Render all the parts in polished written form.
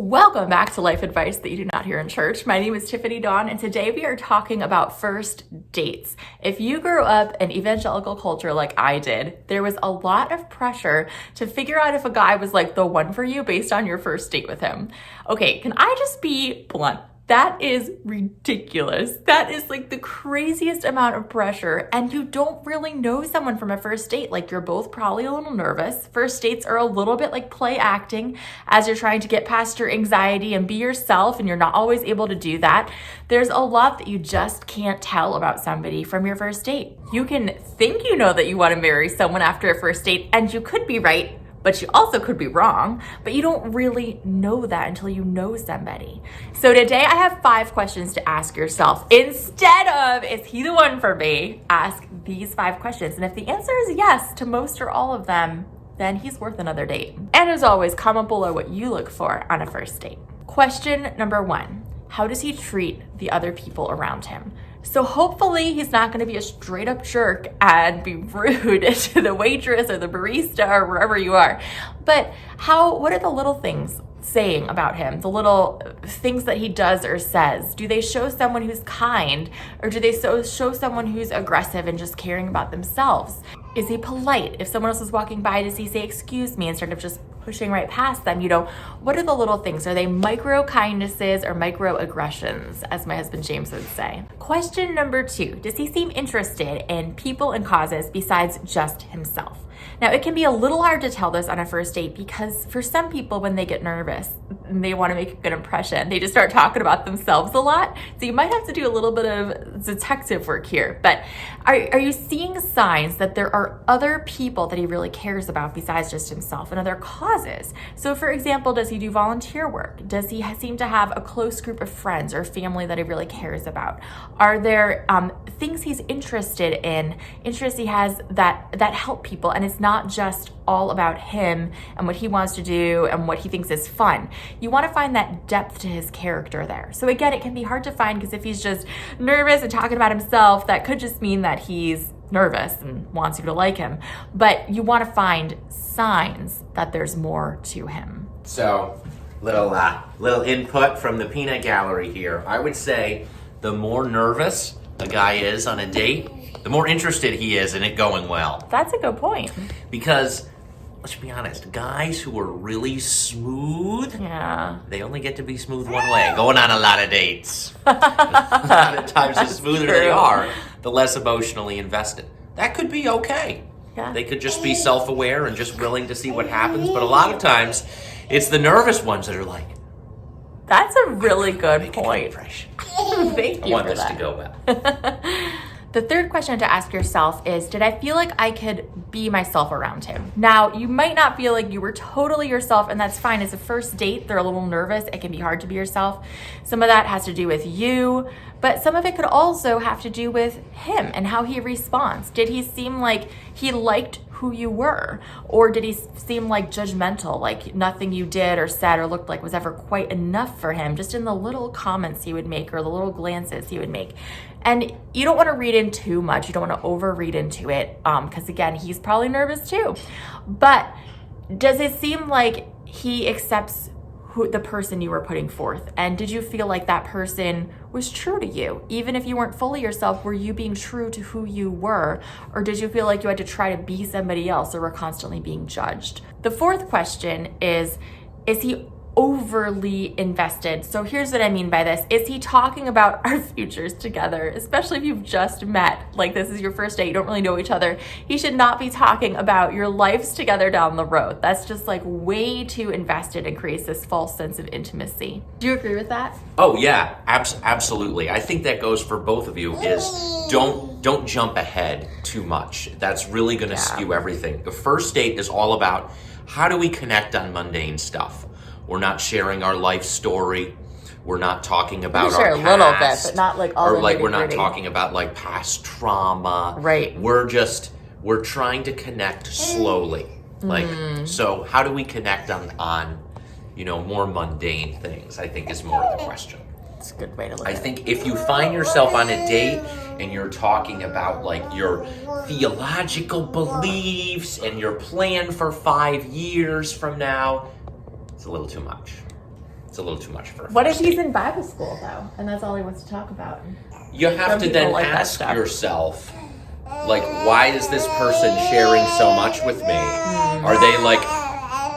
Welcome back to Life Advice That You Do Not Hear in Church. My name is Tiffany Dawn, and today we are talking about first dates. If you grew up in evangelical culture like I did, there was a lot of pressure to figure out if a guy was like the one for you based on your first date with him. Okay, can I just be blunt? That is ridiculous. That is like the craziest amount of pressure, and you don't really know someone from a first date. Like, you're both probably a little nervous. First dates are a little bit like play acting as you're trying to get past your anxiety and be yourself, and you're not always able to do that. There's a lot that you just can't tell about somebody from your first date. You can think you know that you want to marry someone after a first date, and you could be right, but you also could be wrong, but you don't really know that until you know somebody. So today I have 5 questions to ask yourself. Instead of, is he the one for me? Ask these 5 questions. And if the answer is yes to most or all of them, then he's worth another date. And as always, comment below what you look for on a first date. Question number 1, how does he treat the other people around him? So hopefully he's not going to be a straight up jerk and be rude to the waitress or the barista or wherever you are. But what are the little things saying about him? The little things that he does or says? Do they show someone who's kind, or do they show someone who's aggressive and just caring about themselves? Is he polite? If someone else is walking by, does he say, "Excuse me," instead of just pushing right past them? What are the little things? Are they micro kindnesses or micro aggressions, as my husband James would say? Question number 2, does he seem interested in people and causes besides just himself? Now, it can be a little hard to tell this on a first date because for some people, when they get nervous and they want to make a good impression, they just start talking about themselves a lot. So you might have to do a little bit of detective work here. But are you seeing signs that there are other people that he really cares about besides just himself and other causes? So for example, does he do volunteer work? Does he seem to have a close group of friends or family that he really cares about? Are there things he's interested in, interests he has that help people, and it's not just all about him and what he wants to do and what he thinks is fun? You want to find that depth to his character there. So again, it can be hard to find because if he's just nervous and talking about himself, that could just mean that he's nervous and wants you to like him. But you want to find signs that there's more to him. So, little input from the peanut gallery here. I would say the more nervous a guy is on a date, the more interested he is in it going well. That's a good point. Because, let's be honest, guys who are really smooth, they only get to be smooth one way, going on a lot of dates. A lot of times the smoother they are, the less emotionally invested. That could be okay. Yeah. They could just be self-aware and just willing to see what happens, but a lot of times, it's the nervous ones that are like, that's a really good point. Thank you I want for this that. to go well. The third question to ask yourself is, did I feel like I could be myself around him? Now, you might not feel like you were totally yourself, and that's fine. As a first date, they're a little nervous. It can be hard to be yourself. Some of that has to do with you, but some of it could also have to do with him and how he responds. Did he seem like he liked who you were? Or did he seem like judgmental, like nothing you did or said or looked like was ever quite enough for him, just in the little comments he would make or the little glances he would make? And you don't want to read in too much. You don't want to overread into it because, again, he's probably nervous too. But does it seem like he accepts the person you were putting forth? And did you feel like that person was true to you? Even if you weren't fully yourself, were you being true to who you were? Or did you feel like you had to try to be somebody else or were constantly being judged? The fourth question is he overly invested? So here's what I mean by this. Is he talking about our futures together? Especially if you've just met, like this is your first date, you don't really know each other. He should not be talking about your lives together down the road. That's just like way too invested and creates this false sense of intimacy. Do you agree with that? Oh yeah, absolutely. I think that goes for both of you is don't jump ahead too much. That's really going to skew everything. The first date is all about how do we connect on mundane stuff. We're not sharing our life story. We're not talking about our past. We share a little bit, but not like all the like we're not nitty-gritty. talking about like past trauma. Right. We're trying to connect slowly. So how do we connect on more mundane things, I think is more of the question. It's a good way to look at I it. think if you find yourself on a date and you're talking about like your theological beliefs and your plan for 5 years from now, it's a little too much. a little too much for a What if first he's date. in Bible school though, and that's all he wants to talk about? You have Some to people then like that ask stuff. yourself, like, why is this person sharing so much with me? Are they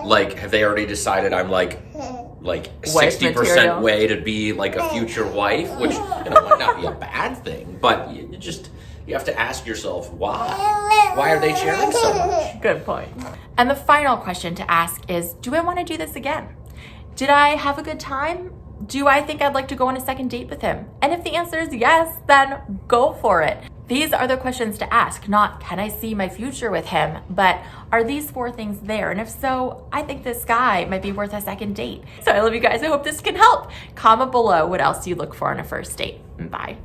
like, have they already decided I'm like Wife 60% material. way to be like a future wife, which might not be a bad thing, but you have to ask yourself why are they sharing so much? Good point. And the final question to ask is, do I want to do this again? Did I have a good time? Do I think I'd like to go on a second date with him? And if the answer is yes, then go for it. These are the questions to ask, not can I see my future with him, but are these 4 things there? And if so, I think this guy might be worth a second date. So I love you guys. I hope this can help. Comment below what else you look for on a first date. Bye.